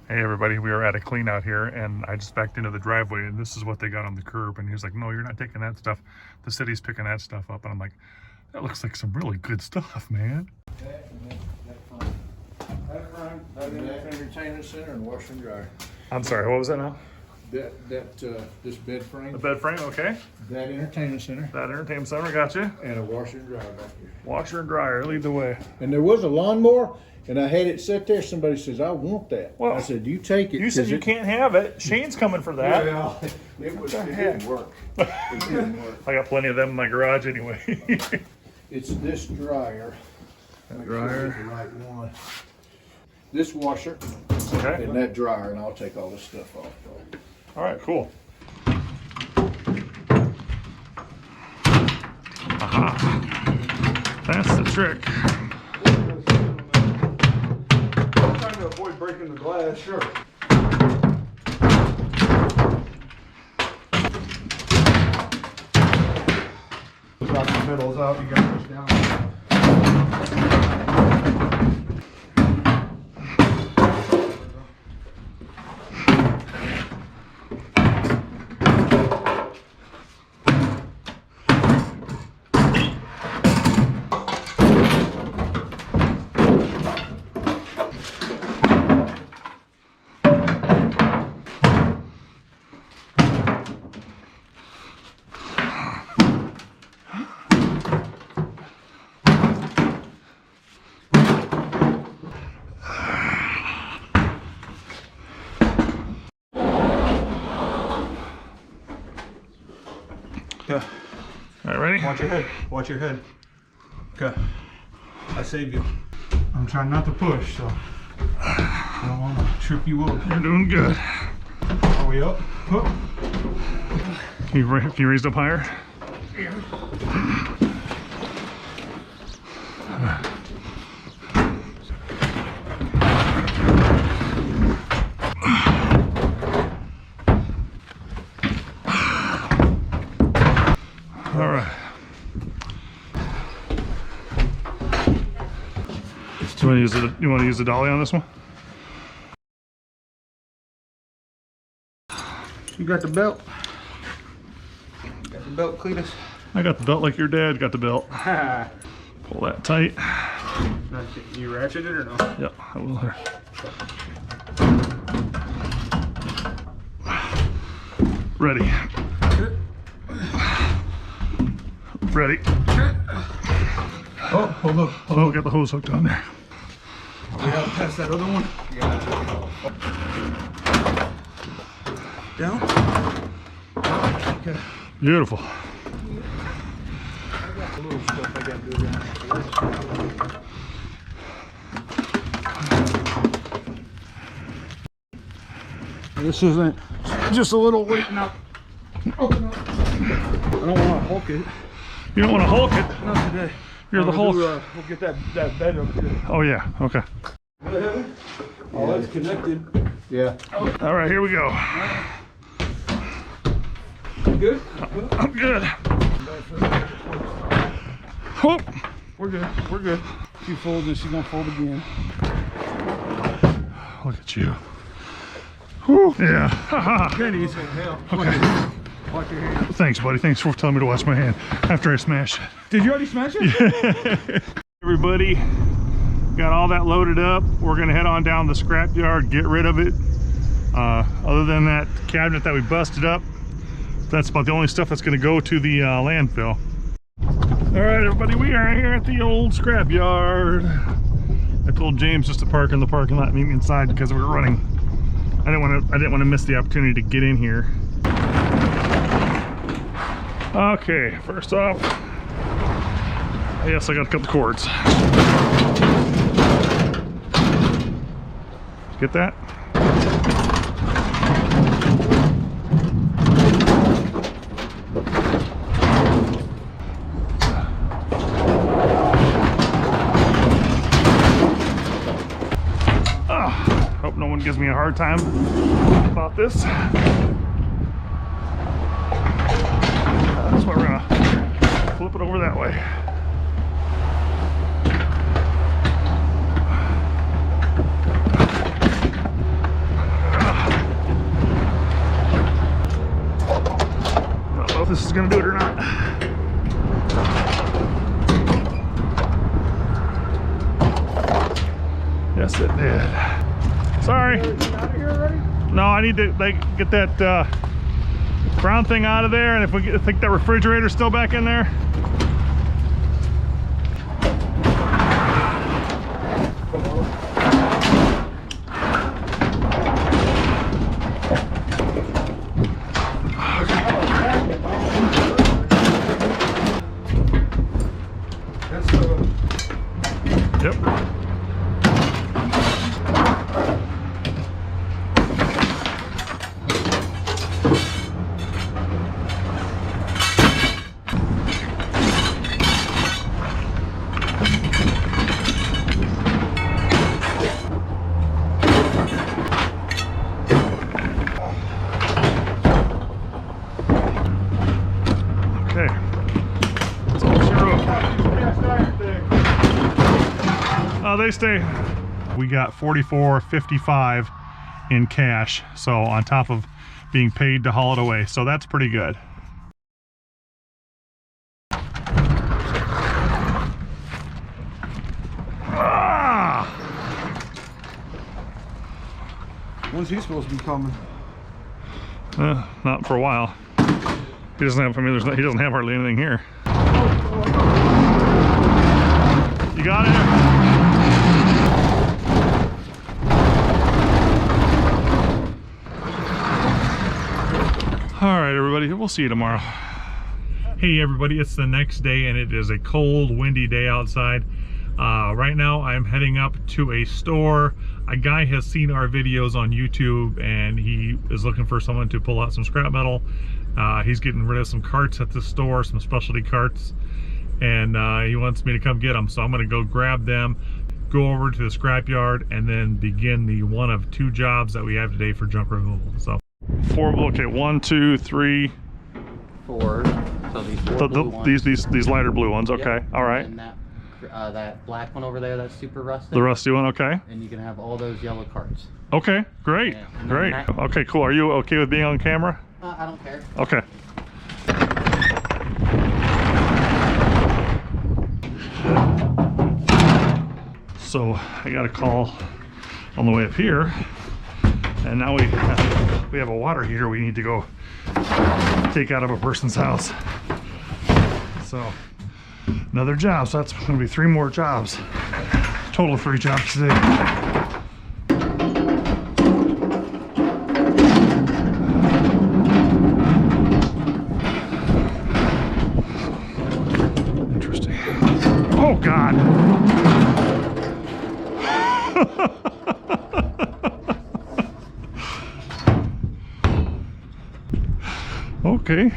Hey everybody, we are at a clean out here and I just backed into the driveway and this is what they got on the curb, and he was like, no, you're not taking that stuff. The city's picking that stuff up. And I'm like, that looks like some really good stuff, man. That entertainment center and washer and dryer. I'm sorry, what was that now? This bed frame. The bed frame, okay. That entertainment center. That entertainment center, gotcha. And a washer and dryer back here. Washer and dryer, lead the way. And there was a lawnmower, and I had it sit there. Somebody says, I want that. Well, I said, you take it. You said you can't have it. Shane's coming for that. Well, it didn't work. It didn't work. I got plenty of them in my garage anyway. It's this dryer. That Make dryer. sure it's the right one. This washer Okay. and that dryer, and I'll take all this stuff off. All right, cool. Aha. That's the trick. I'm trying to avoid breaking the glass. Sure. Drop the pedals out, you gotta push down. Okay. All right, ready? Watch your head. Watch your head. Okay. I saved you. I'm trying not to push, so I don't want to trip you up. You're doing good. Are we up? Up. Can you raise it up higher? All right. You want to use the dolly on this one? You got the belt? Got the belt, Cletus? I got the belt like your dad got the belt. Ha! Pull that tight. You ratchet it or no? Yep, I will here. Ready. Ready. Oh, hold up. Oh, got the hose hooked on there. We gotta pass that other one. Down. Okay. Beautiful. I got the little stuff I gotta do down. This isn't just a little waiting up. Open up. I don't want to hulk it. You don't want to hulk it. Not today. You're the Hulk. We'll get that bed up here. Oh yeah, okay. Oh, that's connected. Yeah. All right, here we go. You good? I'm good. Oh, We're good. We're good. She folds and she's gonna fold again. look at you. Whew. Yeah. Pennies. Okay. Watch your hand. Thanks, buddy. Thanks for telling me to watch my hand after I smash it. Did you already smash it? Everybody, got all that loaded up. We're gonna head on down the scrap yard, get rid of it. Other than that cabinet that we busted up, that's about the only stuff that's gonna go to the landfill. All right, everybody, we are here at the old scrap yard. I told James just to park in the parking lot, meet me inside because we were running. I didn't want to miss the opportunity to get in here. Okay, first off, yes, I got to cut the cords. Get that? Hope no one gives me a hard time about this. That's why we're gonna flip it over that way. gonna do it or not. Yes, it did. Sorry. No, I need to get that brown thing out of there, and if we think that refrigerator's still back in there. Yep. Okay. That's all she wrote. They stay. We got $44.55 in cash, so on top of being paid to haul it away, so that's pretty good. Ah! When's he supposed to be coming? Not for a while. He doesn't have. I mean, he doesn't have hardly anything here. You got it. All right, everybody, we'll see you tomorrow. Hey, everybody, it's the next day, and it is a cold, windy day outside. Right now, I'm heading up to a store. A guy has seen our videos on YouTube, and he is looking for someone to pull out some scrap metal. He's getting rid of some carts at the store, some specialty carts, and he wants me to come get them. So I'm going to go grab them, go over to the scrap yard, and then begin the one of two jobs that we have today for junk removal. So. Okay, 1, 2, 3, 4. So these four blue ones. These lighter blue ones. Okay, yep. All right. And that black one over there, that's super rusty. The rusty one. Okay. And you can have all those yellow carts. Okay, great, great. Okay, cool. Are you okay with being on camera? I don't care. Okay. So I got a call on the way up here, and now we have a water heater we need to go take out of a person's house. So another job. So that's going to be 3 more jobs. Total of 3 jobs today. Interesting. Oh God. Okay.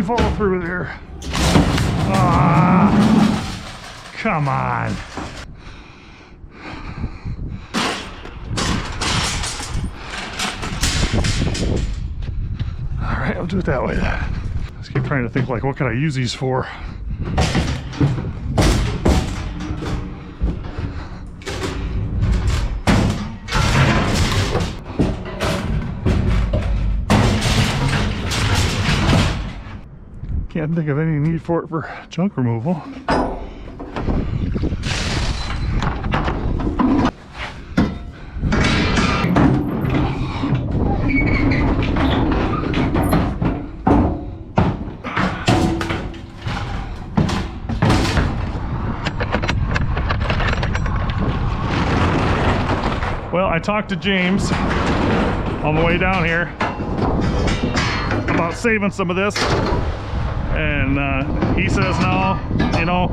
Fall through there. Ah, come on. All right, I'll do it that way then. Let's keep trying to think, like, what could I use these for? Can't think of any need for it for junk removal. Well, I talked to James on the way down here about saving some of this, and he says no, you know,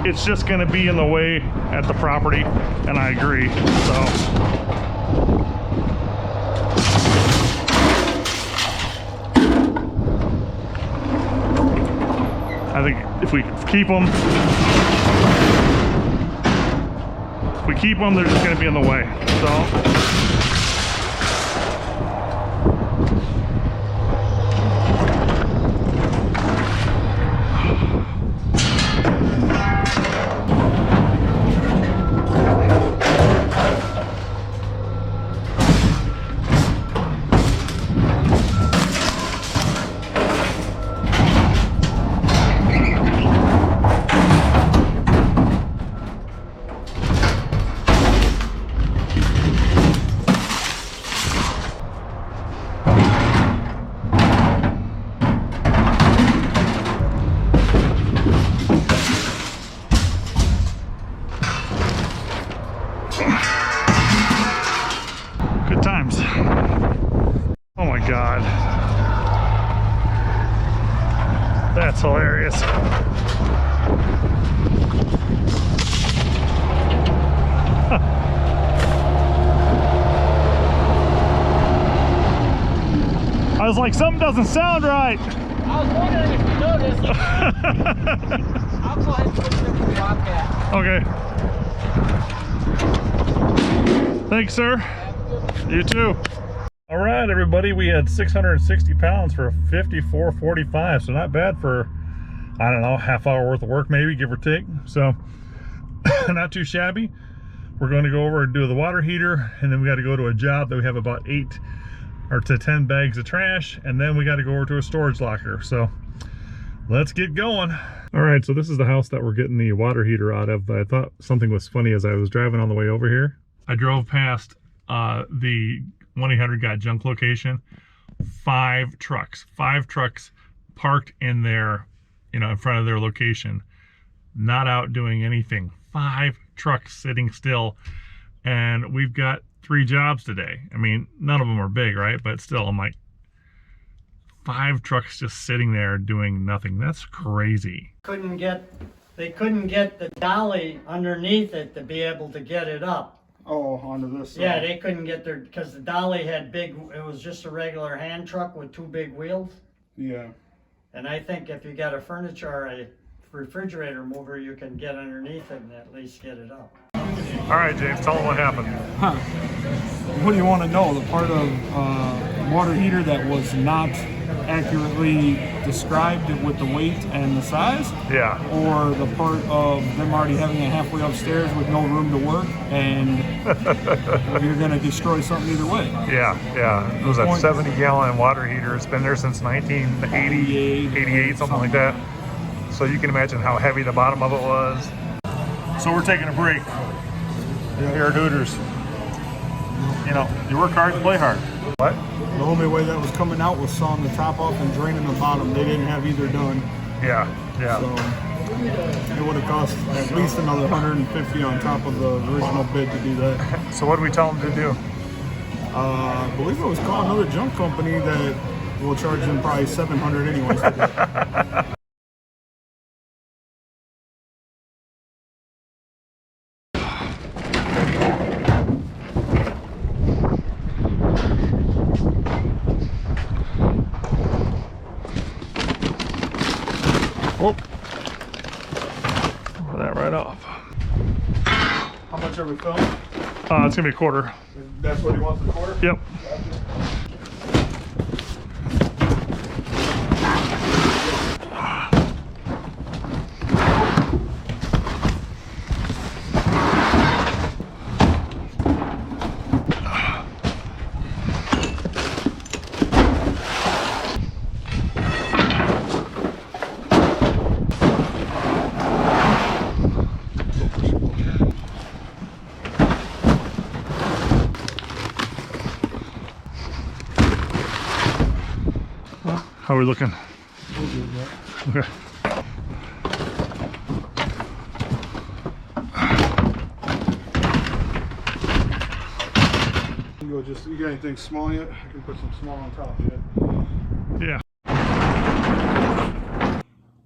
it's just going to be in the way at the property, and I agree. So I think if we keep them, they're just going to be in the way. So good times. Oh my God. That's hilarious. I was like, something doesn't sound right. I was wondering if you noticed. I'll go ahead and put it in the Bobcat. Okay. Thanks, sir. You too. All right, everybody. We had 660 pounds for 54.45, so not bad for, I don't know, half-hour worth of work, maybe, give or take. So, not too shabby. We're going to go over and do the water heater, and then we got to go to a job that we have about 8 or to 10 bags of trash, and then we got to go over to a storage locker. So let's get going. All right, so this is the house that we're getting the water heater out of. I thought something was funny as I was driving on the way over here. I drove past the 1-800-GOT-JUNK location. 5 trucks parked in there, you know, in front of their location, not out doing anything. 5 trucks sitting still, and we've got 3 jobs today. I mean, none of them are big, right? But still, I'm like, 5 trucks just sitting there doing nothing. That's crazy. They couldn't get the dolly underneath it to be able to get it up. Oh, onto this side. Yeah, they couldn't get their, because the dolly had it was just a regular hand truck with 2 big wheels. Yeah. And I think if you got a furniture or a refrigerator mover, you can get underneath it and at least get it up. All right, James, tell them what happened. Huh. What do you want to know? The part of water heater that was not accurately described with the weight and the size? Yeah. Or the part of them already having it halfway upstairs with no room to work, and you're going to destroy something either way? Yeah. It was a 70-gallon water heater. It's been there since 1980, 88, something like that. So you can imagine how heavy the bottom of it was. So we're taking a break. Here at Hooters. You know, you work hard, you play hard. What? The only way that was coming out was sawing the top off and draining the bottom. They didn't have either done. Yeah. So it would have cost at least another $150 on top of the original bid to do that. So what did we tell them to do? I believe it was called another junk company that will charge them probably $700 anyways to do it. Whoop. Pull that right off. How much are we filming? It's gonna be a quarter. That's what he wants, a quarter? Yep. How are we looking? Okay. You got anything small yet? I can put some small on top of it. Yeah.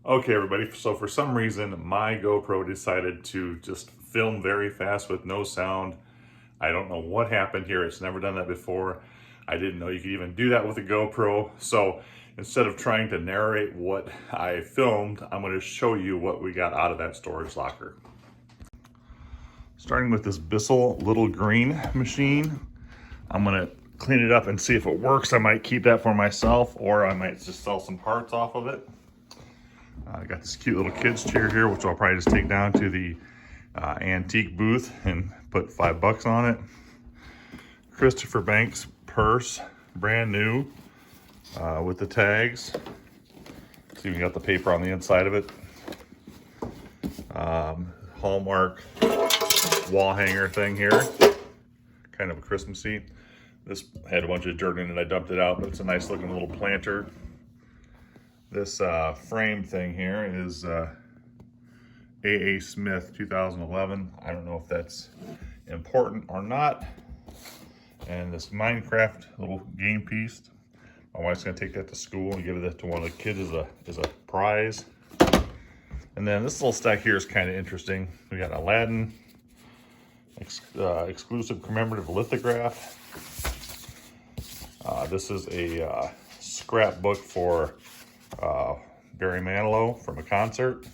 Okay, everybody. So for some reason, my GoPro decided to just film very fast with no sound. I don't know what happened here. It's never done that before. I didn't know you could even do that with a GoPro. So instead of trying to narrate what I filmed, I'm going to show you what we got out of that storage locker. Starting with this Bissell little green machine. I'm gonna clean it up and see if it works. I might keep that for myself, or I might just sell some parts off of it. I got this cute little kids chair here, which I'll probably just take down to the antique booth and put $5 on it. Christopher Banks purse, brand new, with the tags. It's even got the paper on the inside of it. Hallmark wall hanger thing here, kind of a Christmassy. This had a bunch of dirt in it. I dumped it out, but it's a nice looking little planter. This frame thing here is A.A. Smith 2011. I don't know if that's important or not. And this Minecraft little game piece. My wife's gonna take that to school and give it to one of the kids as a prize. And then this little stack here is kind of interesting. We got Aladdin, exclusive commemorative lithograph. This is a scrapbook for Barry Manilow from a concert.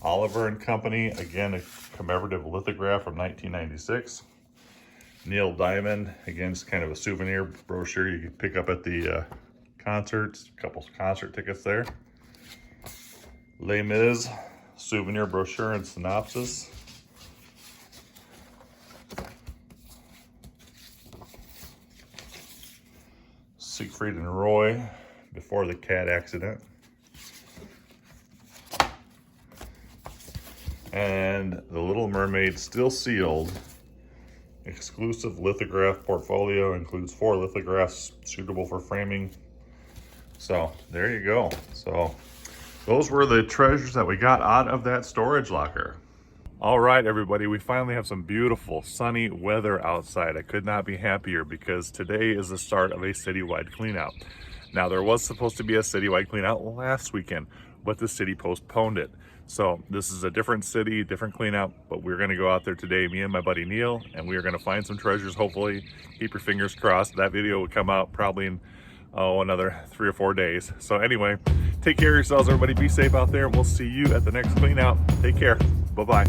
Oliver and Company, again, a commemorative lithograph from 1996. Neil Diamond, again, it's kind of a souvenir brochure you can pick up at the concerts. A couple concert tickets there. Les Mis, souvenir brochure and synopsis. Siegfried and Roy, before the cat accident. And The Little Mermaid, still sealed. Exclusive lithograph portfolio, includes 4 lithographs suitable for framing. So there you go. So those were the treasures that we got out of that storage locker. All right, everybody, we finally have some beautiful sunny weather outside. I could not be happier because today is the start of a citywide cleanout. Now, there was supposed to be a citywide cleanout last weekend, but the city postponed it. So this is a different city, different cleanout, but we're gonna go out there today, me and my buddy Neil, and we are gonna find some treasures, hopefully. Keep your fingers crossed. That video will come out probably in, another 3 or 4 days. So anyway, take care of yourselves, everybody. Be safe out there, and we'll see you at the next cleanout. Take care. Bye-bye.